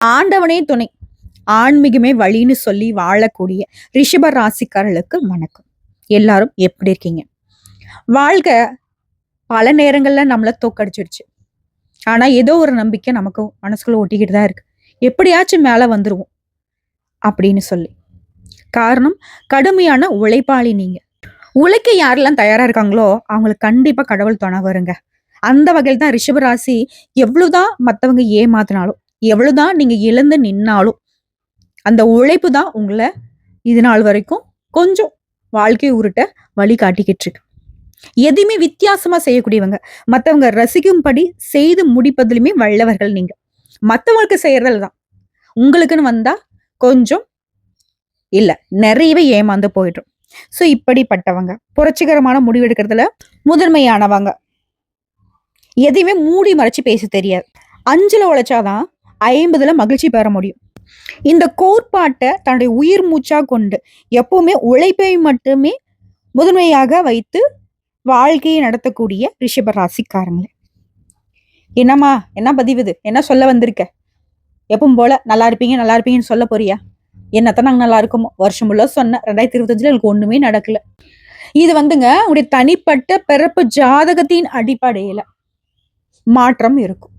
ஆண்டவனே துணை, ஆன்மீகமே வழின்னு சொல்லி வாழக்கூடிய ரிஷப ராசிக்காரர்களுக்கு வணக்கம். எல்லாரும் எப்படி இருக்கீங்க? வாழ்க்கை பல நேரங்கள்ல நம்மள தோக்கடிச்சிருச்சு. ஆனா ஏதோ ஒரு நம்பிக்கை நமக்கு மனசுக்குள்ள ஒட்டிக்கிட்டு தான் இருக்கு. எப்படியாச்சும் மேல வந்துருவோம் அப்படின்னு சொல்லி. காரணம், கடுமையான உழைப்பாளி நீங்க. உழைக்க யாரெல்லாம் தயாரா இருக்காங்களோ அவங்களுக்கு கண்டிப்பா கடவுள் துணை வருங்க. அந்த வகையில் தான் ரிஷப ராசி எவ்வளவுதான் மத்தவங்க ஏமாத்தினாலும், எவ்வளவுதான் நீங்க இழந்து நின்னாலும், அந்த உழைப்பு தான் உங்களை இது நாள் வரைக்கும் கொஞ்சம் வாழ்க்கை உருட்ட வழி காட்டிக்கிட்டு இருக்கு. எதையுமே வித்தியாசமா செய்யக்கூடியவங்க, மத்தவங்க ரசிக்கும்படி செய்து முடிப்பதிலுமே வல்லவர்கள் நீங்க. மத்தவங்களுக்கு செய்யறதுல தான் உங்களுக்குன்னு வந்தா கொஞ்சம் இல்ல நிறையவே ஏமாந்து போயிடும். சோ இப்படிப்பட்டவங்க புரட்சிகரமான முடிவு எடுக்கிறதுல முதன்மையானவங்க. எதையுமே மூடி மறைச்சு பேச தெரியாது. 5ல உழைச்சாதான் 50ல மகிழ்ச்சி பெற முடியும். இந்த கோட்பாட்டை தன்னுடைய உயிர் மூச்சா கொண்டு எப்பவுமே உழைப்பை மட்டுமே முதன்மையாக வைத்து வாழ்க்கையை நடத்தக்கூடிய ரிஷப ராசிக்காரங்களே. என்னம்மா, என்ன பதிவுது, என்ன சொல்ல வந்திருக்க? எப்பவும் போல நல்லா இருப்பீங்க நல்லா இருப்பீங்கன்னு சொல்ல போறியா? என்னத்தான் நாங்க நல்லா இருக்கோமோ, வருஷம் முள்ள சொன்ன 2025ல எனக்கு ஒண்ணுமே நடக்கல. இது வந்துங்க உடைய தனிப்பட்ட பிறப்பு ஜாதகத்தின் அடிப்படையில மாற்றம் இருக்கும்.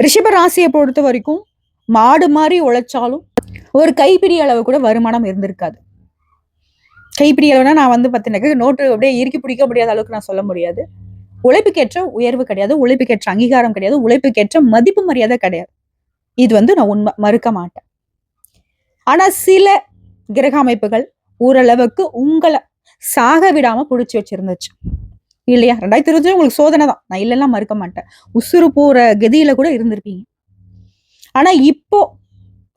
ரிஷப ராசியை பொறுத்த வரைக்கும் மாடு மாதிரி உழைச்சாலும் ஒரு கைப்பிடி அளவு கூட வருமானம் இருந்திருக்காது. கைப்பிடி அளவுனா நான் வந்து பார்த்தீங்கன்னா நோட்டு அப்படியே இறுக்கி பிடிக்க முடியாத அளவுக்கு நான் சொல்ல முடியாது. உழைப்புக்கேற்ற உயர்வு கிடையாது, உழைப்புக்கேற்ற அங்கீகாரம் கிடையாது, உழைப்புக்கேற்ற மதிப்பு மரியாதை கிடையாது. இது வந்து நான் உண்மை மறுக்க மாட்டேன். ஆனா சில கிரக அமைப்புகள் ஓரளவுக்கு உங்களை சாக விடாம புடிச்சு வச்சிருந்துச்சு இல்லையா? 2020 உங்களுக்கு சோதனை தான், நான் இல்லைன்னா மறுக்க மாட்டேன். உசுறு போற கதியில கூட இருந்திருப்பீங்க. ஆனா இப்போ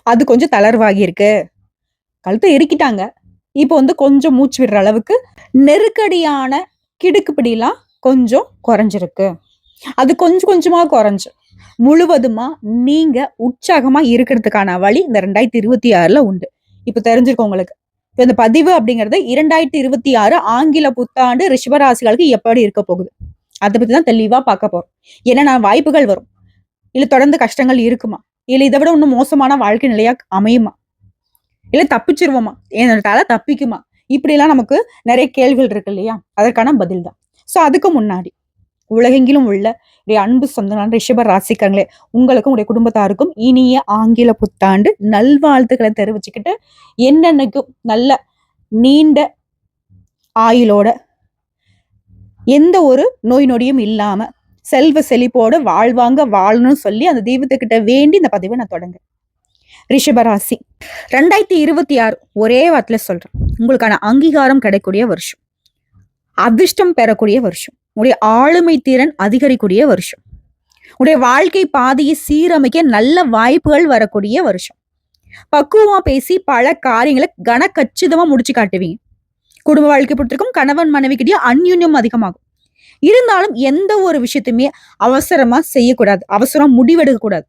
அது கொஞ்சம் தளர்வாகி இருக்கு. கழுத்தை இறுக்கிட்டாங்க. இப்போ வந்து கொஞ்சம் மூச்சு விடுற அளவுக்கு நெருக்கடியான கிடுக்குப்பிடிலாம் கொஞ்சம் குறைஞ்சிருக்கு. அது கொஞ்சம் கொஞ்சமா குறைஞ்சு முழுவதுமா நீங்க உற்சாகமா இருக்கிறதுக்கான வழி இந்த 2026ல உண்டு. இப்ப தெரிஞ்சிருக்கும் உங்களுக்கு. இப்ப இந்த பதிவு அப்படிங்கிறது 2026 ஆங்கில புத்தாண்டு ரிஷபராசிகளுக்கு எப்படி இருக்க போகுது அதை பத்தி தான் தெளிவா பார்க்க போறோம். என்னென்ன வாய்ப்புகள் வரும், இல்ல தொடர்ந்து கஷ்டங்கள் இருக்குமா, இல்ல இதை விட இன்னும் மோசமான வாழ்க்கை நிலையா அமையுமா, இல்ல தப்பிச்சிருவோமா, என்னோட தப்பிக்குமா, இப்படி எல்லாம் நமக்கு நிறைய கேள்விகள் இருக்கு இல்லையா? அதற்கான பதில் தான். சோ அதுக்கு முன்னாடி உலகெங்கிலும் உள்ள அன்பு சொந்தங்களான ரிஷப ராசிக்காரங்களே, உங்களுக்கும் உடைய குடும்பத்தாருக்கும் இனிய ஆங்கில புத்தாண்டு நல்வாழ்த்துக்களை தெரிவிச்சுக்கிட்டு, என்னென்னைக்கும் நல்ல நீண்ட ஆயுளோட எந்த ஒரு நோய் நொடியும் இல்லாம செல்வ செழிப்போட வாழ்வாங்க வாழணும்னு சொல்லி அந்த தெய்வத்துக்கிட்ட வேண்டி இந்த பதிவை நான் தொடங்க. ரிஷபராசி 2026 ஒரே வார்த்தையில சொல்றேன், உங்களுக்கான அங்கீகாரம் கிடைக்கக்கூடிய வருஷம், அதிர்ஷ்டம் பெறக்கூடிய வருஷம், உடைய ஆளுமை திறன் அதிகரிக்கூடிய வருஷம், உடைய வாழ்க்கை பாதையை சீரமைக்க நல்ல வாய்ப்புகள் வரக்கூடிய வருஷம். பக்குவமா பேசி பல காரியங்களை கனக்கச்சிதமா முடிச்சு காட்டுவீங்க. குடும்ப வாழ்க்கை பொறுத்திருக்கும் கணவன் மனைவிக்கிட்டே அந்யுன்யம் அதிகமாகும். இருந்தாலும் எந்த ஒரு விஷயத்தையுமே அவசரமா செய்யக்கூடாது, அவசரம் முடிவெடுக்க கூடாது.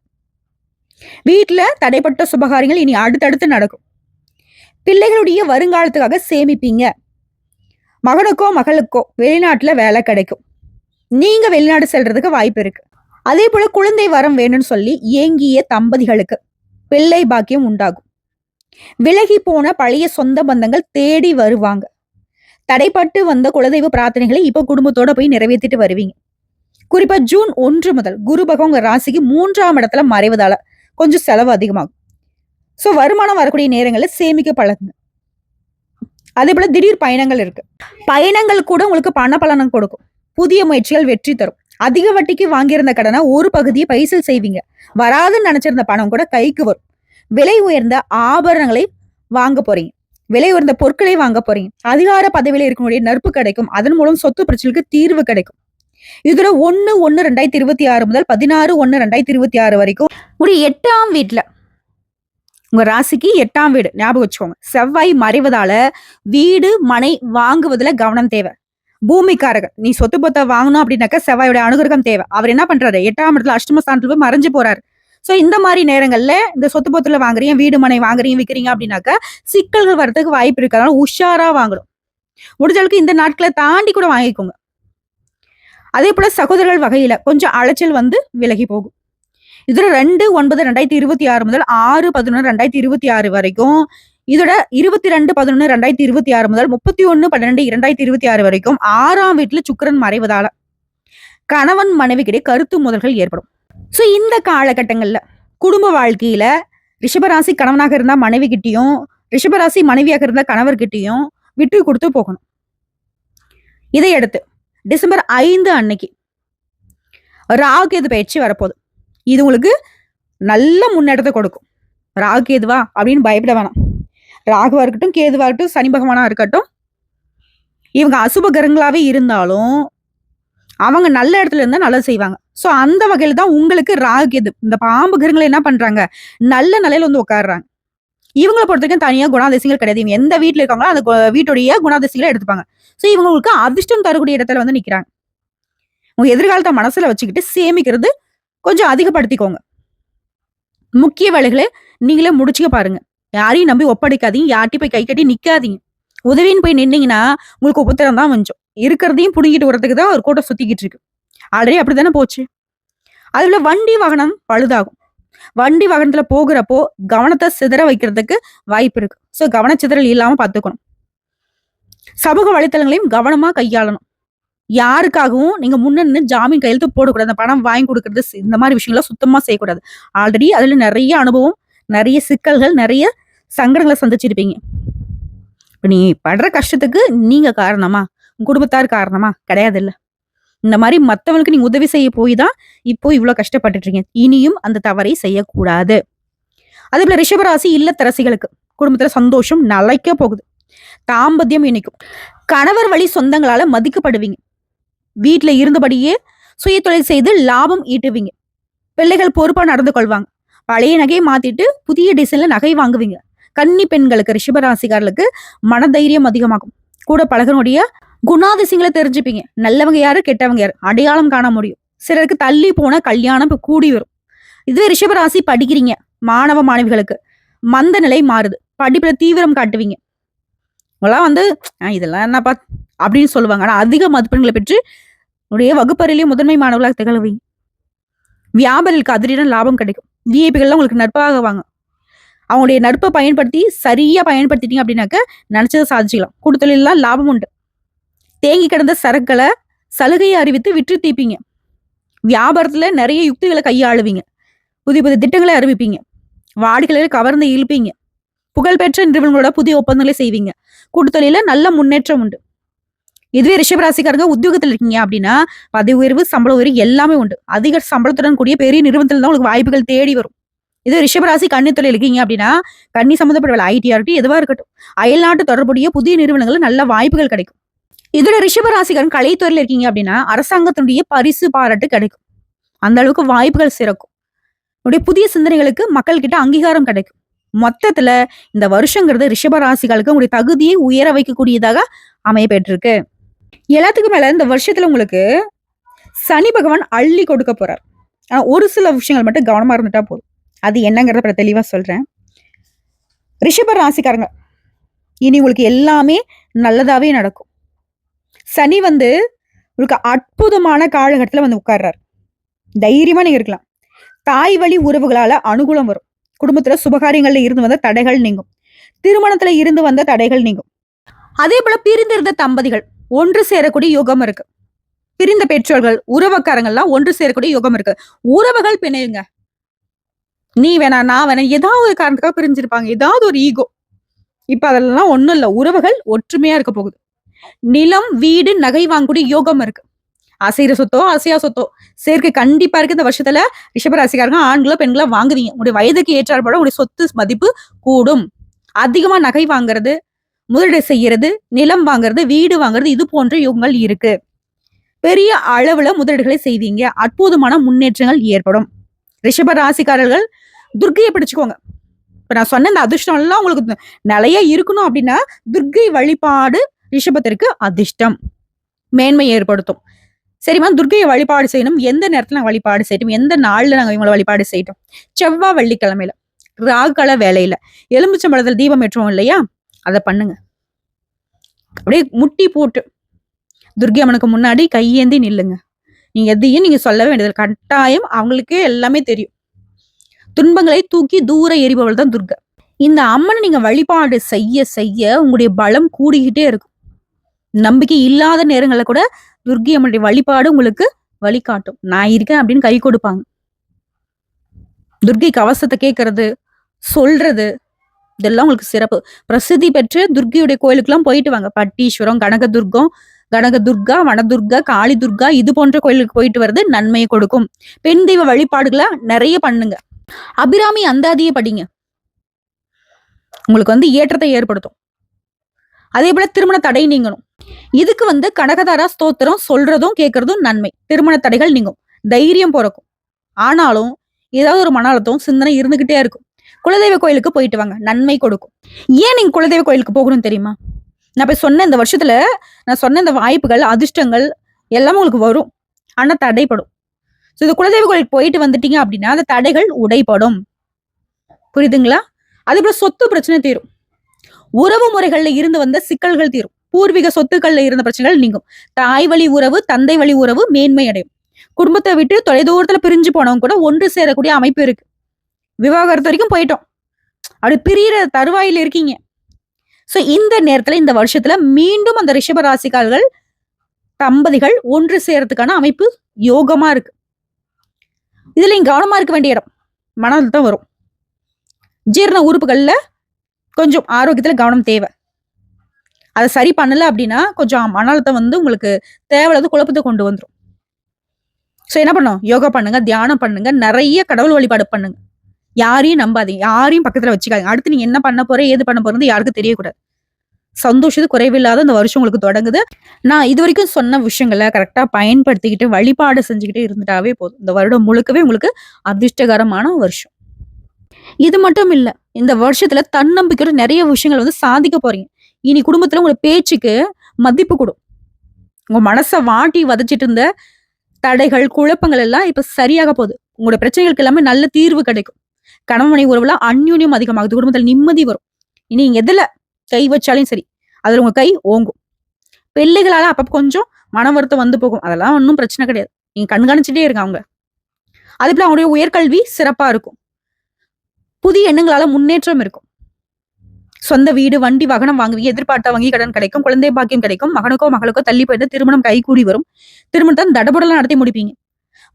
வீட்டுல தடைப்பட்ட சுபகாரியங்கள் இனி அடுத்தடுத்து நடக்கும். பிள்ளைகளுடைய வருங்காலத்துக்காக சேமிப்பீங்க. மகனுக்கோ மகளுக்கோ வெளிநாட்டுல வேலை கிடைக்கும். நீங்க வெளிநாடு செல்றதுக்கு வாய்ப்பு இருக்கு. அதே போல குழந்தை வரம் வேணும்னு சொல்லி ஏங்கிய தம்பதிகளுக்கு பிள்ளை பாக்கியம் உண்டாகும். விலகி போன பழைய சொந்த பந்தங்கள் தேடி வருவாங்க. தடைப்பட்டு வந்த குலதெய்வ பிரார்த்தனைகளை இப்ப குடும்பத்தோட போய் நிறைவேற்றிட்டு வருவீங்க. குறிப்பா ஜூன் 1 முதல் குரு பகவான் உங்க ராசிக்கு 3ஆம் இடத்துல மறைவதால கொஞ்சம் செலவு அதிகமாகும். சோ வருமானம் வரக்கூடிய நேரங்களில் சேமிக்க பழகுங்க. அதே போல திடீர் பயணங்கள் இருக்கு. பயணங்கள் கூட உங்களுக்கு பண பலனம் கொடுக்கும். புதிய முயற்சிகள் வெற்றி தரும். அதிக வட்டிக்கு வாங்கியிருந்த கடனை ஒரு பகுதியை பைசல் செய்வீங்க. வராதுன்னு நினைச்சிருந்த பணம் கூட கைக்கு வரும். விலை உயர்ந்த ஆபரணங்களை வாங்க போறீங்க, விலை உயர்ந்த பொருட்களை வாங்க போறீங்க. அதிகார பதவியில இருக்கக்கூடிய நட்பு கிடைக்கும். அதன் மூலம் சொத்து பிரச்சனைக்கு தீர்வு கிடைக்கும். இதுல 1/1/2026 முதல் 16/1/2026 வரைக்கும் ஒரு 8ஆம் வீட்டுல, உங்க ராசிக்கு 8ஆம் வீடு ஞாபகம் வச்சுக்கோங்க, செவ்வாய் மறைவதால வீடு மனை வாங்குவதுல கவனம் தேவை. பூமிக்காரர்கள் நீ சொத்து பொத்தை வாங்கணும் அப்படின்னாக்கா செவ்வாயோட அனுகிரகம் தேவை. அவர் என்ன பண்றாரு, 8ஆம் இடத்துல அஷ்டமஸ்தானத்துல போய் மறைஞ்சு போறாரு. சோ இந்த மாதிரி நேரங்கள்ல இந்த சொத்து பொத்துல வாங்குறீங்க, வீடு மனை வாங்குறீங்க விற்கிறீங்க அப்படின்னாக்கா சிக்கல்கள் வர்றதுக்கு வாய்ப்பு இருக்கு. அதனால உஷாரா வாங்கணும். முடிஞ்சளவுக்கு இந்த நாட்களை தாண்டி கூட வாங்கிக்கோங்க. அதே போல சகோதரர்கள் வகையில கொஞ்சம் அலைச்சல் வந்து விலகி போகும். இதோட 2/9/2026 முதல் 6/11/2026 வரைக்கும், இதோட 22/11/2026 முதல் 31/12/2026 வரைக்கும் 6ஆம் வீட்டுல சுக்கிரன் மறைவதால கணவன் மனைவிக்கிடையே கருத்து மோதல்கள் ஏற்படும். சோ இந்த காலகட்டங்கள்ல குடும்ப வாழ்க்கையில ரிஷபராசி கணவனாக இருந்தா மனைவி கிட்டயும், ரிஷபராசி மனைவியாக இருந்தா கணவர்கிட்டயும் விட்டு கொடுத்து போகணும். இதையடுத்து டிசம்பர் 5 அன்னைக்கு ராகுகேது பயிற்சி வரப்போகுது. இது உங்களுக்கு நல்ல முன்னேற்றத்தை கொடுக்கும். ராகுகேதுவா அப்படின்னு பயப்பட வேணாம். ராகுவா இருக்கட்டும், கேதுவா இருக்கட்டும், சனி பகவானா இருக்கட்டும், இவங்க அசுப கிரகங்களாவே இருந்தாலும் அவங்க நல்ல இடத்துல இருந்தா நல்லது செய்வாங்க. சோ அந்த வகையில தான் உங்களுக்கு ராகுகேது இந்த பாம்பு கிரகங்களை என்ன பண்றாங்க, நல்ல நிலையில வந்து உட்காடுறாங்க. இவங்களை பொறுத்த வரைக்கும் தனியா குணாதிசயங்கள் கிடையாது. இவங்க எந்த வீட்டுல இருக்காங்களோ அந்த வீட்டுடைய குணாதிசயங்களை எடுத்துப்பாங்க. சோ இவங்களுக்கு அதிர்ஷ்டம் தரக்கூடிய இடத்துல வந்து நிக்கிறாங்க. உங்க எதிர்காலத்தை மனசுல வச்சுக்கிட்டு சேமிக்கிறது கொஞ்சம் அதிகப்படுத்திக்கோங்க. முக்கிய வேலைகளை நீங்களே முடிச்சுக்க பாருங்க. யாரையும் நம்பி ஒப்படைக்காதீங்க. யார்ட்டையும் போய் கை கட்டி நிக்காதீங்க. உதவின்னு போய் நின்னீங்கன்னா உங்களுக்கு உபத்திரம் தான் கொஞ்சம் இருக்கிறதையும் புடுங்கிட்டு வரதுக்கு தான் ஒரு கூட்டம் சுத்திக்கிட்டு இருக்கு. ஆல்ரெடி அப்படித்தானே போச்சு. அதுல வண்டி வாகனம் பழுதாகும். வண்டி வாகனத்துல போகிறப்போ கவனத்தை சிதற வைக்கிறதுக்கு வாய்ப்பு இருக்கு. சோ கவனச்சிதறல் இல்லாம பாத்துக்கணும். சமூக வலைத்தளங்களையும் கவனமா கையாளணும். யாருக்காகவும் நீங்க முன்ன ஜாமீன் கையெழுத்து போடக்கூடாது. அந்த பணம் வாங்கி கொடுக்கறது இந்த மாதிரி விஷயங்களை சுத்தமா செய்யக்கூடாது. ஆல்ரெடி அதுல நிறைய அனுபவம், நிறைய சிக்கல்கள், நிறைய சங்கடங்களை சந்திச்சிருப்பீங்க. நீ படுற கஷ்டத்துக்கு நீங்க காரணமா, குடும்பத்தார் காரணமா கிடையாது. இல்ல இந்த மாதிரி மத்தவங்களுக்கு நீங்க உதவி செய்ய போய் தான் இப்போ இவ்வளவு கஷ்டப்பட்டுட்டு இருக்கீங்க. இனியும் அந்த தவறை செய்யக்கூடாது. அதே போல ரிஷபராசி இல்லத்தரசிகளுக்கு குடும்பத்துல சந்தோஷம் நிலைக்க போகுது. தாம்பத்தியம் இணைக்கும். கணவர் வழி சொந்தங்களால மதிக்கப்படுவீங்க. வீட்டுல இருந்தபடியே சுய தொழில் செய்து லாபம் ஈட்டுவீங்க. பிள்ளைகள் பொறுப்பா நடந்து கொள்வாங்க. பழைய நகையை மாத்திட்டு புதிய டிசைன்ல நகை வாங்குவீங்க. கன்னி பெண்களுக்கு ரிஷபராசிக்காரர்களுக்கு மனதைரியம் அதிகமாகும். கூட பழகனுடைய குணாதிசயங்களை தெரிஞ்சுப்பீங்க. நல்லவங்க யாரு, கெட்டவங்க யாரு அடையாளம் காண முடியும். சிலருக்கு தள்ளி போன கல்யாணம் கூடி வரும். இதுவே ரிஷபராசி படிக்கிறீங்க மாணவ மாணவிகளுக்கு மந்த நிலை மாறுது. படிப்புல தீவிரம் காட்டுவீங்க. உங்களாம் வந்து இதெல்லாம் என்னப்பா அப்படின்னு சொல்லுவாங்க. ஆனா அதிக மதிப்பெண்களை பெற்று உடைய வகுப்பறையிலேயே முதன்மை மாணவர்களாக திகழ்வீங்க. வியாபாரிகளுக்கு அதிரிடம் லாபம் கிடைக்கும். விஐபிகள்லாம் உங்களுக்கு நட்பாகுவாங்க. அவங்களுடைய நட்பை பயன்படுத்தி சரியா பயன்படுத்திட்டீங்க அப்படின்னாக்க நினைச்சதை சாதிச்சுக்கலாம். கூடுதலாம் லாபம் உண்டு. தேங்கி கிடந்த சரக்குகளை சலுகையை அறிவித்து விற்று தீப்பீங்க. வியாபாரத்துல நிறைய யுக்திகளை கையாளுவீங்க. புதிய புதிய திட்டங்களை அறிவிப்பீங்க. வாடிக்கையாளரை கவர்ந்து இழுப்பீங்க. புகழ்பெற்ற நிறுவனங்களோட புதிய ஒப்பந்தங்களை செய்வீங்க. கூட்டுத்தொழில நல்ல முன்னேற்றம் உண்டு. இதுவே ரிஷபராசிக்காரங்க உத்தியோகத்தில் இருக்கீங்க அப்படின்னா பதவி உயர்வு, சம்பள உயர்வு எல்லாமே உண்டு. அதிக சம்பளத்துடன் கூடிய பெரிய நிறுவனத்துல தான் உங்களுக்கு வாய்ப்புகள் தேடி வரும். இது ரிஷபராசி கன்னித்தொழில் இருக்கீங்க அப்படின்னா கன்னி சம்பந்தப்பட்ட வேலை, ஐடிஆர்டி எதுவா இருக்கட்டும், அயல்நாட்டு தொடர்புடைய புதிய நிறுவனங்கள்ல நல்ல வாய்ப்புகள் கிடைக்கும். இதோட ரிஷபராசிக்காரன் கலைத்துறையில இருக்கீங்க அப்படின்னா அரசாங்கத்தினுடைய பரிசு பாராட்டு கிடைக்கும். அந்த அளவுக்கு வாய்ப்புகள் சிறக்கும். உடைய புதிய சிந்தனைகளுக்கு மக்கள் கிட்ட அங்கீகாரம் கிடைக்கும். மொத்தத்துல இந்த வருஷங்கிறது ரிஷபராசிகளுக்கு உங்களுடைய தகுதியை உயர வைக்கக்கூடியதாக அமைய பெற்றிருக்கு. எல்லாத்துக்கும் மேல இந்த வருஷத்துல உங்களுக்கு சனி பகவான் அள்ளி கொடுக்க போறார். ஆனா ஒரு சில விஷயங்கள் மட்டும் கவனமா இருந்துட்டா போதும். அது என்னங்கிறத தெளிவா சொல்றேன். ரிஷப ராசிக்காரங்க இனி உங்களுக்கு எல்லாமே நல்லதாவே நடக்கும். சனி வந்து உங்களுக்கு அற்புதமான காலகட்டத்துல வந்து உட்கார்றாரு. தைரியமா நீங்க இருக்கலாம். தாய் வழி உறவுகளால அனுகூலம் வரும். குடும்பத்துல சுபகாரியங்கள்ல இருந்து வந்த தடைகள் நீங்கும். திருமணத்துல இருந்து வந்த தடைகள் நீங்கும். அதே போல பிரிந்திருந்த தம்பதிகள் ஒன்று சேரக்கூடிய யோகம் இருக்கு. பிரிந்த பெற்றோர்கள், உறவுக்காரங்கள்லாம் ஒன்று சேரக்கூடிய யோகம் இருக்கு. உறவுகள் பிணையுங்க. நீ வேணா, நான் வேணா, ஏதாவது ஒரு காரணத்துக்காக பிரிஞ்சிருப்பாங்க. ஏதாவது ஒரு ஈகோ. இப்ப அதெல்லாம் ஒண்ணும் இல்ல. உறவுகள் ஒற்றுமையா இருக்க போகுது. நிலம், வீடு, நகை வாங்கக்கூடிய யோகம் இருக்கு. அசைற சொத்தோ அசையா சொத்தோ சேர்க்கை கண்டிப்பா இருக்கு. இந்த வருஷத்துல ரிஷபராசிக்காரங்க ஆண்களோ பெண்களோ வாங்குவீங்க. உங்களுடைய வயதுக்கு ஏற்றாற்போல உங்களுடைய சொத்து மதிப்பு கூடும். அதிகமா நகை வாங்குறது, முதலீடு செய்யறது, நிலம் வாங்குறது, வீடு வாங்குறது, இது போன்ற யோகங்கள் இருக்கு. பெரிய அளவுல முதலீடுகளை செய்வீங்க. அற்புதமான முன்னேற்றங்கள் ஏற்படும். ரிஷப ராசிக்காரர்கள் துர்க்கையை பிடிச்சுக்கோங்க. இப்ப நான் சொன்ன இந்த அதிர்ஷ்டம் எல்லாம் உங்களுக்கு நிறைய இருக்கணும் அப்படின்னா துர்க்கை வழிபாடு ரிஷபத்திற்கு அதிர்ஷ்டம் மேன்மை ஏற்படுத்தும். சரிம்மா, துர்க்கையை வழிபாடு செய்யணும். எந்த நேரத்துல நாங்க வழிபாடு செய்யட்டும், எந்த நாள்ல நாங்க இவங்களை வழிபாடு செய்யட்டும்? செவ்வாய் வெள்ளிக்கிழமையில ராகுகால வேலையில எலுமிச்சம்பழத்துல தீபம் ஏற்றுவோம் இல்லையா, அதை பண்ணுங்க. அப்படியே முட்டி போட்டு துர்க்கை அம்மனுக்கு முன்னாடி கையேந்தி நில்லுங்க. நீங்க எதையும் நீங்க சொல்லவே வேண்டியது கட்டாயம். அவங்களுக்கே எல்லாமே தெரியும். துன்பங்களை தூக்கி தூர எறிபவள் தான் துர்கை. இந்த அம்மனை நீங்க வழிபாடு செய்ய செய்ய உங்களுடைய பலம் கூடிக்கிட்டே இருக்கும். நம்பிக்கை இல்லாத நேரங்கள்ல கூட துர்கை அம்மனுடைய வழிபாடு உங்களுக்கு வழிகாட்டும். நான் இருக்கேன் அப்படின்னு கை கொடுப்பாங்க. துர்கை கவசத்தை கேட்கறது, சொல்றது, இதெல்லாம் உங்களுக்கு சிறப்பு. பிரசித்தி பெற்ற துர்கையுடைய கோயிலுக்குலாம் போயிட்டு வாங்க. பட்டீஸ்வரம், கனகதுர்கா, வனதுர்கா, காளி துர்கா, இது போன்ற கோயிலுக்கு போயிட்டு வர்றது நன்மையை கொடுக்கும். பெண் தெய்வ வழிபாடுகளை நிறைய பண்ணுங்க. அபிராமி அந்தாதியை படிங்க, உங்களுக்கு ஏற்றத்தை ஏற்படுத்தும். அதே போல திருமண தடை நீங்கணும். இதுக்கு கனகதாரா ஸ்தோத்திரம் சொல்றதும் கேட்கறதும் நன்மை. திருமண தடைகள் நீங்கும், தைரியம் பிறக்கும். ஆனாலும் ஏதாவது ஒரு மன அழுத்தம் சிந்தனை இருந்துகிட்டே இருக்கும். குலதெய்வ கோயிலுக்கு போயிட்டு வாங்க, நன்மை கொடுக்கும். ஏன் நீங்க குலதெய்வ கோயிலுக்கு போகணும்னு தெரியுமா? நான் போய் சொன்ன இந்த வருஷத்துல நான் சொன்ன இந்த வாய்ப்புகள், அதிர்ஷ்டங்கள் எல்லாமே உங்களுக்கு வரும். ஆனா தடைப்படும். இது குலதெய்வ கோயிலுக்கு போயிட்டு வந்துட்டீங்க அப்படின்னா அந்த தடைகள் உடைப்படும். புரியுதுங்களா? அதே போல சொத்து பிரச்சனை தீரும். உறவு முறைகள்ல இருந்து வந்த சிக்கல்கள் தீரும். பூர்வீக சொத்துக்கள்ல இருந்த பிரச்சனைகள் நீங்கும். தாய் வழி உறவு, தந்தை வழி உறவு மேன்மை அடையும். குடும்பத்தை விட்டு தொலைதூரத்துல பிரிஞ்சு போனவங்க கூட ஒன்று சேரக்கூடிய அமைப்பு இருக்கு. விவாகரத்து வரைக்கும் போயிட்டோம், அப்படி பிரியிற தருவாயில இருக்கீங்க. சோ இந்த நேரத்துல, இந்த வருஷத்துல மீண்டும் அந்த ரிஷப ராசிக்காரர்கள் தம்பதிகள் ஒன்று சேரத்துக்கான அமைப்பு யோகமா இருக்கு. இதுல நீங்க கவனமா இருக்க வேண்டிய இடம் மன அழுத்தம் வரும். ஜீரண உறுப்புகள்ல கொஞ்சம் ஆரோக்கியத்துல கவனம் தேவை. அதை சரி பண்ணல அப்படின்னா கொஞ்சம் மன அழுத்தம் உங்களுக்கு தேவையில்லாத குழப்பத்தை கொண்டு வந்துடும். சோ என்ன பண்ணும்? யோகா பண்ணுங்க, தியானம் பண்ணுங்க, நிறைய கடவுள் வழிபாடு பண்ணுங்க. யாரையும் நம்பாதீங்க, யாரையும் பக்கத்துல வச்சுக்காதீங்க. அடுத்து நீங்க என்ன பண்ண போற, ஏது பண்ண போறது யாருக்கும் தெரியக்கூடாது. சந்தோஷத்து குறைவில்லாத இந்த வருஷம் உங்களுக்கு தொடங்குது. நான் இது வரைக்கும் சொன்ன விஷயங்களை கரெக்டா பயன்படுத்திக்கிட்டு வழிபாடு செஞ்சுக்கிட்டு இருந்துட்டாவே போதும். இந்த வருடம் முழுக்கவே உங்களுக்கு அதிர்ஷ்டகரமான வருஷம். இது மட்டும் இல்ல, இந்த வருஷத்துல தன்னம்பிக்கையோட நிறைய விஷயங்கள் சாதிக்க போறீங்க. இனி குடும்பத்துல உங்க பேச்சுக்கு மதிப்பு கொடும். உங்க மனசை வாட்டி வதச்சிட்டு இருந்த தடைகள், குழப்பங்கள் எல்லாம் இப்ப சரியாக போகுது. உங்களோட பிரச்சனைகளுக்கு எல்லாமே நல்ல தீர்வு கிடைக்கும். கணவன் மனைவி உறவுல அந்யூன்யம் அதிகமாகுது. குடும்பத்துல நிம்மதி வரும். இனி நீங்க எதுல கை வச்சாலும் சரி, அதுல உங்க கை ஓங்கும். பிள்ளைகளால அப்ப கொஞ்சம் மன வருத்தம் போகும். அதெல்லாம் ஒன்றும் பிரச்சனை கிடையாது. நீங்க கண்காணிச்சுட்டே இருங்க அவங்க. அதே போல அவங்களுடைய உயர்கல்வி சிறப்பா இருக்கும். புதிய எண்ணங்களால முன்னேற்றம் இருக்கும். சொந்த வீடு, வண்டி, வாகனம் வாங்குவீங்க. எதிர்பார்த்த வங்கி கடன் கிடைக்கும். குழந்தை பாக்கியம் கிடைக்கும். மகனுக்கோ மகளுக்கோ தள்ளி போயிட்டு திருமணம் கைகூடி வரும். திருமணத்தை தடபுடலாம் நடத்தி முடிப்பீங்க.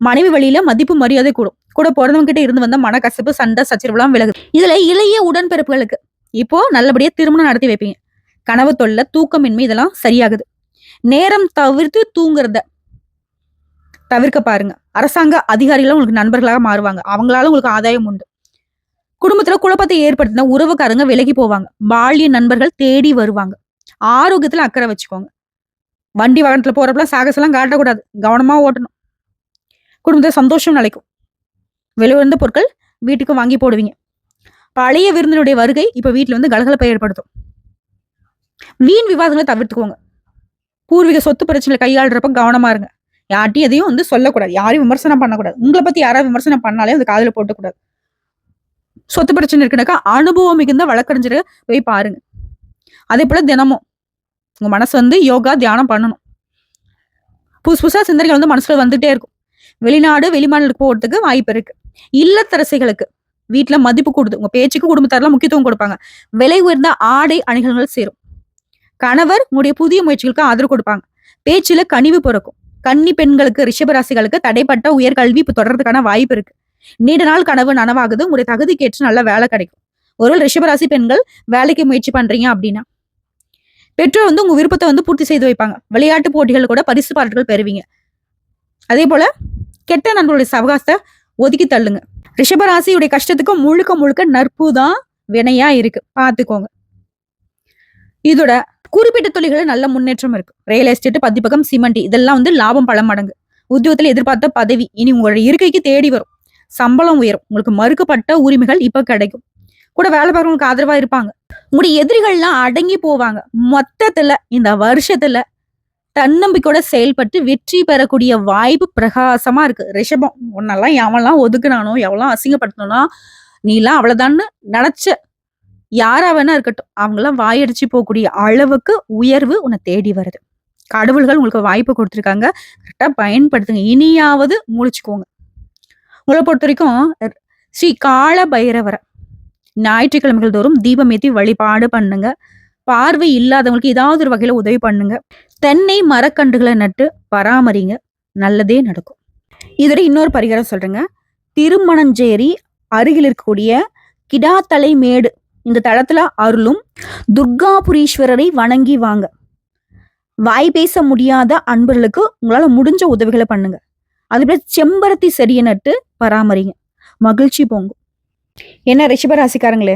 மனைவி வழியில மதிப்பு மரியாதை கூடும். கூட பிறந்தவங்க கிட்ட இருந்து வந்த மனக்கசப்பு, சண்டை, சச்சரவுலாம் விலகுது. இதுல இளைய உடன்பிறப்புகளுக்கு இப்போ நல்லபடியா திருமணம் நடத்தி வைப்பீங்க. கனவு தொல்லை, தூக்கமின்மை இதெல்லாம் சரியாகுது. நேரம் தவிர்த்து தூங்குறத தவிர்க்க பாருங்க. அரசாங்க அதிகாரிகளும் உங்களுக்கு நண்பர்களாக மாறுவாங்க. அவங்களால உங்களுக்கு ஆதாயம் உண்டு. குடும்பத்துல குழப்பத்தை ஏற்படுத்தின உறவுக்காரங்க விலகி போவாங்க. பால்ய நண்பர்கள் தேடி வருவாங்க. ஆரோக்கியத்துல அக்கறை வச்சுக்கோங்க. வண்டி வாகனத்துல போறப்பெல்லாம் சாகசெல்லாம் காட்டக்கூடாது, கவனமா ஓட்டணும். குடும்பத்துல சந்தோஷம் நிலைக்கும். வெளிவந்த பொருட்கள் வீட்டுக்கு வாங்கி போடுவீங்க. பழைய விருந்தினுடைய வருகை இப்ப வீட்டுல கலகலப்பை ஏற்படுத்தும். வீண் விவாதங்களை தவிர்த்துக்கோங்க. பூர்வீக சொத்து பிரச்சனை கையாளுறப்ப கவனமா இருங்க. யார்ட்டையும் எதையும் சொல்லக்கூடாது. யாரையும் விமர்சனம் பண்ணக்கூடாது. உங்களை பத்தி யாராவது விமர்சனம் பண்ணாலே அந்த காதுல போட்டக்கூடாது. சொத்து பிரச்சனை இருக்குனாக்கா அனுபவம் மிகுந்த வழக்கறிஞரை போய் பாருங்க. அதே போல தினமும் உங்க மனசு யோகா, தியானம் பண்ணணும். புதுசா சிந்தனைகள் மனசுல வந்துட்டே இருக்கும். வெளிநாடு, வெளிமாநிலத்துக்கு போறதுக்கு வாய்ப்பு இருக்கு. இல்லத்தரசிகளுக்கு வீட்டுல மதிப்பு கொடுத்து உங்க பேச்சுக்கு குடும்பத்தாரெல்லாம் முக்கியத்துவம் கொடுப்பாங்க. விலை உயர்ந்த ஆடை அணிகலன்கள் சேரும். கணவர் உங்களுடைய புதிய முயற்சிகளுக்கு ஆதரவு கொடுப்பாங்க. பேச்சுல கனிவு பிறக்கும். கன்னி பெண்களுக்கு, ரிஷபராசிகளுக்கு தடைப்பட்ட உயர்கல்வி இப்ப தொடர்றதுக்கான வாய்ப்பு இருக்கு. நீண்ட நாள் கனவு நனவாகுது. உங்களுடைய தகுதிக்கேற்று நல்ல வேலை கிடைக்கும். ஒருவேளை ரிஷபராசி பெண்கள் வேலைக்கு முயற்சி பண்றீங்க அப்படின்னா பெற்றோர் உங்க விருப்பத்தை பூர்த்தி செய்து வைப்பாங்க. விளையாட்டு போட்டிகள் கூட பரிசு பாராட்டுகள் பெறுவீங்க. அதே போல கெட்ட நண்பர்களுடைய சவகாசத்தை ஒதுக்கி தள்ளுங்க. ரிஷபராசியுடைய கஷ்டத்துக்கு முழுக்க முழுக்க நட்பு தான் வினையா இருக்கு, பாத்துக்கோங்க. இதோட குறிப்பிட்ட தொழில்கள் நல்ல முன்னேற்றம் இருக்கு. ரியல் எஸ்டேட், பதிப்பகம், சிமெண்ட் இதெல்லாம் லாபம் பல மடங்கு. உத்தியோகத்துல எதிர்பார்த்த பதவி இனி உங்களுடைய இருக்கைக்கு தேடி வரும். சம்பளம் உயரும். உங்களுக்கு மறுக்கப்பட்ட உரிமைகள் இப்ப கிடைக்கும். கூட வேலை பார்க்கறவங்களுக்கு ஆதரவா இருப்பாங்க. உங்களுடைய எதிரிகள்லாம் அடங்கி போவாங்க. மொத்தத்துல இந்த வருஷத்துல தன்னம்பிக்கையோட செயல்பட்டு வெற்றி பெறக்கூடிய வாய்ப்பு பிரகாசமா இருக்கு. ரிஷபம், உன்னெல்லாம் எவெல்லாம் ஒதுக்குனானோ, எவ்வளவு அசிங்கப்படுத்தணும்னா நீ எல்லாம் அவ்வளவுதான்னு நினைச்ச யாரா வேணா இருக்கட்டும், அவங்கெல்லாம் வாயடிச்சு போகக்கூடிய அளவுக்கு உயர்வு உன்னை தேடி வருது. கடவுள்கள் உங்களுக்கு வாய்ப்பு கொடுத்துருக்காங்க. கரெக்டா பயன்படுத்துங்க. இனியாவது முழிச்சுக்கோங்க. உங்களை பொறுத்த வரைக்கும் ஸ்ரீ கால பைரவரை ஞாயிற்றுக்கிழமைகள் தோறும் தீபம் ஏற்றி வழிபாடு பண்ணுங்க. பார்வை இல்லாதவங்களுக்கு ஏதாவது ஒரு வகையில உதவி பண்ணுங்க. தென்னை மரக்கன்றுகளை நட்டு பராமரிங்க, நல்லதே நடக்கும். இதோட இன்னொரு பரிகாரம் சொல்றேங்க. திருமணஞ்சேரி அருகில் இருக்கக்கூடிய கிடாத்தலை மேடு இந்த தளத்துல அருளும் துர்காபுரீஸ்வரரை வணங்கி வாங்க. வாய் பேச முடியாத அன்பர்களுக்கு உங்களால முடிஞ்ச உதவிகளை பண்ணுங்க. அதுபோல செம்பருத்தி செடியை நட்டு பராமரிங்க, மகிழ்ச்சி பொங்கும். என்ன ரிஷபராசிக்காரங்களே,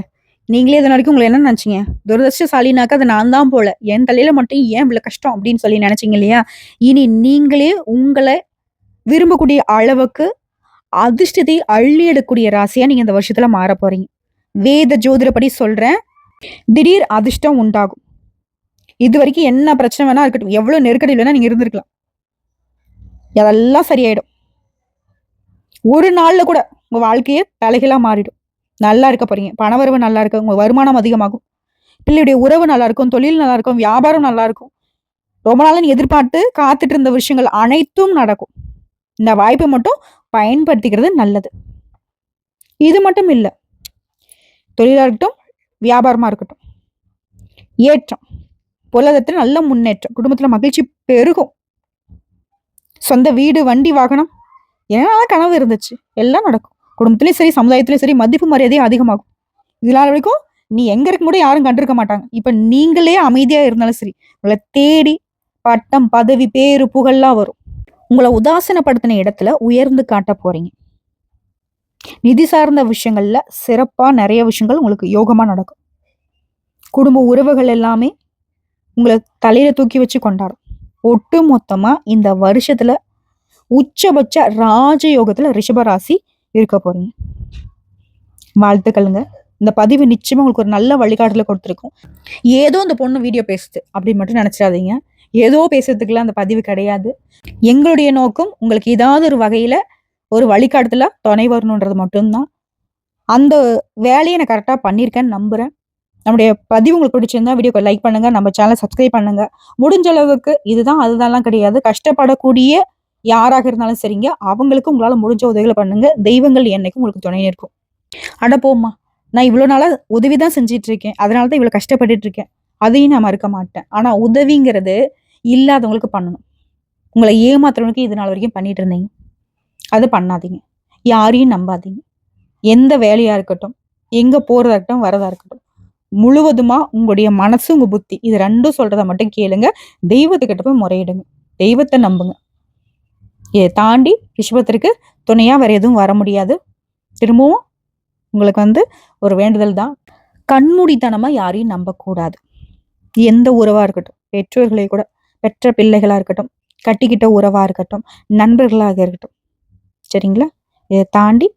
நீங்களே இதன் வரைக்கும் உங்களை என்ன நினைச்சீங்க? துரதிருஷ்டசாலினாக்கா அது நான் தான் போல, என் தலையில மட்டும் ஏன் இவ்வளவு கஷ்டம் அப்படின்னு சொல்லி நினைச்சீங்க இல்லையா? இனி நீங்களே உங்களை விரும்பக்கூடிய அளவுக்கு அதிர்ஷ்டத்தை அள்ளி எடுக்கக்கூடிய ராசியா நீங்க இந்த வருஷத்துல மாற போறீங்க. வேத ஜோதிடப்படி சொல்றேன், திடீர் அதிர்ஷ்டம் உண்டாகும். இது வரைக்கும் என்ன பிரச்சனை வேணா இருக்கட்டும், எவ்வளவு நெருக்கடி வேணா நீங்க இருந்திருக்கலாம், அதெல்லாம் சரியாயிடும். ஒரு நாள்ல கூட உங்க வாழ்க்கையே தலைகீழா மாறிடும். நல்லா இருக்க போறீங்க, பணவரவு நல்லா இருக்கு, உங்க வருமானம் அதிகமாகும், பிள்ளையுடைய உறவு நல்லா இருக்கும், தொழில் நல்லா இருக்கும், வியாபாரம் நல்லா இருக்கும். ரொம்ப நாளா நீ எதிர்பார்த்து காத்துட்டு இருந்த விஷயங்கள் அனைத்தும் நடக்கும். இந்த வாய்ப்பை மட்டும் பயன்படுத்திக்கிறது நல்லது. இது மட்டும் இல்லை, தொழிலா இருக்கட்டும், வியாபாரமா இருக்கட்டும், ஏற்றம், பொருளாதாரத்துல நல்ல முன்னேற்றம், குடும்பத்துல மகிழ்ச்சி பெருகும், சொந்த வீடு வண்டி வாகனம் என்னென்ன கனவு இருந்துச்சு எல்லாம் நடக்கும். குடும்பத்திலயும் சரி, சமுதாயத்திலயும் சரி, மதிப்பு மரியாதையும் அதிகமாகும். இதனால வரைக்கும் நீ எங்க இருக்கும் கூட யாரும் கண்டிருக்க மாட்டாங்க. இப்ப நீங்களே அமைதியா இருந்தாலும் சரி, உங்களை தேடி பட்டம், பதவி, பேரு, புகழ்லாம் வரும். உங்களை உதாசீனப்படுத்தின இடத்துல உயர்ந்து காட்ட போறீங்க. நிதி சார்ந்த விஷயங்கள்ல சிறப்பா நிறைய விஷயங்கள் உங்களுக்கு யோகமா நடக்கும். குடும்ப உறவுகள் எல்லாமே உங்களை தலையில தூக்கி வச்சு கொண்டாடும். ஒட்டு மொத்தமா இந்த வருஷத்துல உச்சபட்ச ராஜயோகத்துல ரிஷபராசி இருக்க போறீங்க. வாழ்த்துக்களுங்க. இந்த பதிவு நிச்சயமா உங்களுக்கு ஒரு நல்ல வழிகாட்டுல கொடுத்துருக்கும். ஏதோ இந்த பொண்ணு வீடியோ பேசுது அப்படின்னு மட்டும் நினைச்சிடாதீங்க. ஏதோ பேசுறதுக்குலாம் அந்த பதிவு கிடையாது. எங்களுடைய நோக்கம் உங்களுக்கு ஏதாவது ஒரு வகையில ஒரு வழிகாட்டுல துணை வரணுன்றது மட்டும்தான். அந்த வேலையை நான் கரெக்டா பண்ணியிருக்கேன்னு நம்புறேன். நம்முடைய பதிவு உங்களுக்கு பிடிச்சிருந்தா வீடியோக்கு லைக் பண்ணுங்க, நம்ம சேனலை சப்ஸ்கிரைப் பண்ணுங்க. முடிஞ்ச அளவுக்கு இதுதான் அதுதான்லாம் கிடையாது, கஷ்டப்படக்கூடிய யாராக இருந்தாலும் சரிங்க, அவங்களுக்கு உங்களால முடிஞ்ச உதவிகளை பண்ணுங்க. தெய்வங்கள் என்னைக்கும் உங்களுக்கு துணை இருக்கும். அட போம்மா, நான் இவ்வளவு நாளா உதவிதான் செஞ்சிட்டு இருக்கேன், அதனாலதான் இவ்வளவு கஷ்டப்பட்டுட்டு இருக்கேன், அதையும் நான் மறுக்க மாட்டேன். ஆனா உதவிங்கிறது இல்லாதவங்களுக்கு பண்ணணும். உங்களை ஏமாத்துறவங்களுக்கு இது நாள் வரைக்கும் பண்ணிட்டு இருந்தீங்க, அது பண்ணாதீங்க. யாரையும் நம்பாதீங்க. எந்த வேலையா இருக்கட்டும், எங்க போறதா இருக்கட்டும், வரதா இருக்கட்டும், முழுவதுமா உங்களுடைய மனசு, உங்க புத்தி, இது ரெண்டும் சொல்றத மட்டும் கேளுங்க. தெய்வத்துக்கிட்ட போய் முறையிடுங்க, தெய்வத்தை நம்புங்க. இதை தாண்டி ரிஷபத்திற்கு துணையா வேற எதுவும் வர முடியாது. திரும்பவும் உங்களுக்கு ஒரு வேண்டுதல் தான், கண்மூடித்தனமா யாரையும் நம்பக்கூடாது. எந்த உறவா இருக்கட்டும், பெற்றோர்களை கூட, பெற்ற பிள்ளைகளா இருக்கட்டும், கட்டிக்கிட்ட உறவா இருக்கட்டும், நண்பர்களாக இருக்கட்டும், சரிங்களா? இதை தாண்டி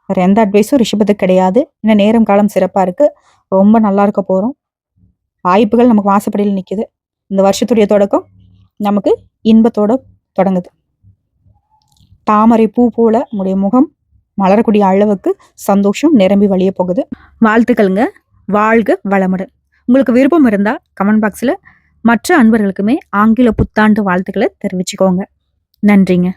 வேற எந்த அட்வைஸும் ரிஷபத்துக்கு கிடையாது. இன்னும் நேரம் காலம் சிறப்பா இருக்கு, ரொம்ப நல்லா இருக்க போறோம். வாய்ப்புகள் நமக்கு வாசப்படியில் நிக்குது. இந்த வருஷத்துடைய தொடக்கம் நமக்கு இன்பத்தோட தொடங்குது. தாமரை பூ போல உங்களுடைய முகம் மலரக்கூடிய அளவுக்கு சந்தோஷம் நிரம்பி வழிய போகுது. வாழ்த்துக்களுங்க. வாழ்க வளமுடன். உங்களுக்கு விருப்பம் இருந்தா கமெண்ட் பாக்ஸ்ல மற்ற அன்பர்களுக்குமே ஆங்கில புத்தாண்டு வாழ்த்துக்களை தெரிவிச்சுக்கோங்க. நன்றிங்க.